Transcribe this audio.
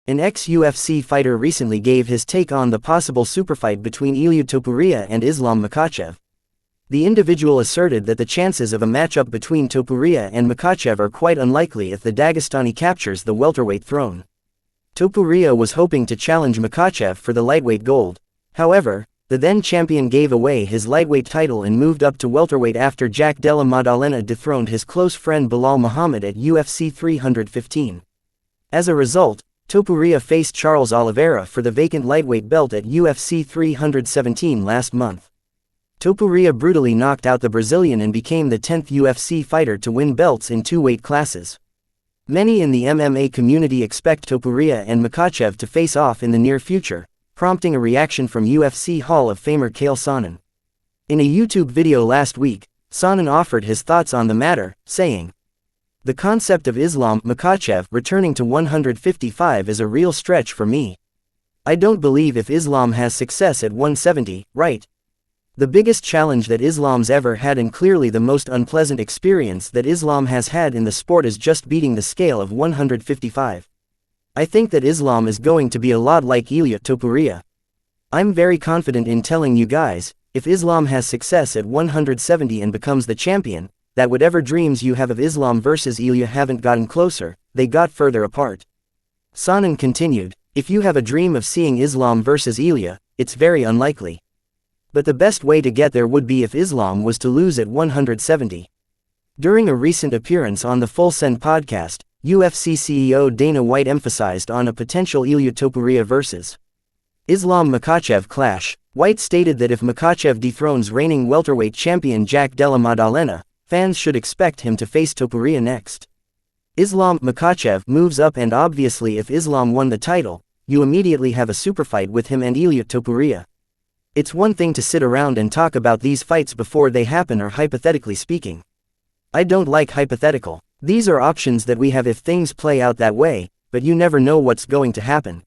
An ex-UFC fighter recently gave his take on the possible superfight between Ilia Topuria and Islam Makhachev. The individual asserted that the chances of a matchup between Topuria and Makhachev are quite unlikely if the Dagestani captures the welterweight throne. Topuria was hoping to challenge Makhachev for the lightweight gold. However, the then-champion gave away his lightweight title and moved up to welterweight after Jack Della Maddalena dethroned his close friend Belal Muhammad at UFC 315. As a result, Topuria faced Charles Oliveira for the vacant lightweight belt at UFC 317 last month. Topuria brutally knocked out the Brazilian and became the 10th UFC fighter to win belts in two weight classes. Many in the MMA community expect Topuria and Makhachev to face off in the near future, prompting a reaction from UFC Hall of Famer Chael Sonnen. In a YouTube video last week, Sonnen offered his thoughts on the matter, saying, "The concept of Islam Makhachev returning to 155 is a real stretch for me. I don't believe if Islam has success at 170, right? The biggest challenge that Islam's ever had and clearly the most unpleasant experience that Islam has had in the sport is just beating the scale of 155. I think that Islam is going to be a lot like Ilia Topuria. I'm very confident in telling you guys, if Islam has success at 170 and becomes the champion, that whatever dreams you have of Islam versus Ilia haven't gotten closer, they got further apart." Sonnen continued, "If you have a dream of seeing Islam versus Ilia, it's very unlikely. But the best way to get there would be if Islam was to lose at 170. During a recent appearance on the Full Send podcast, UFC CEO Dana White emphasized on a potential Ilia Topuria vs. Islam Makhachev clash. White stated that if Makhachev dethrones reigning welterweight champion Jack Della Maddalena, fans should expect him to face Topuria next. Islam Makhachev moves up, and obviously if Islam won the title, you immediately have a superfight with him and Ilia Topuria. It's one thing to sit around and talk about these fights before they happen, or hypothetically speaking. I don't like hypothetical. These are options that we have if things play out that way, but you never know what's going to happen.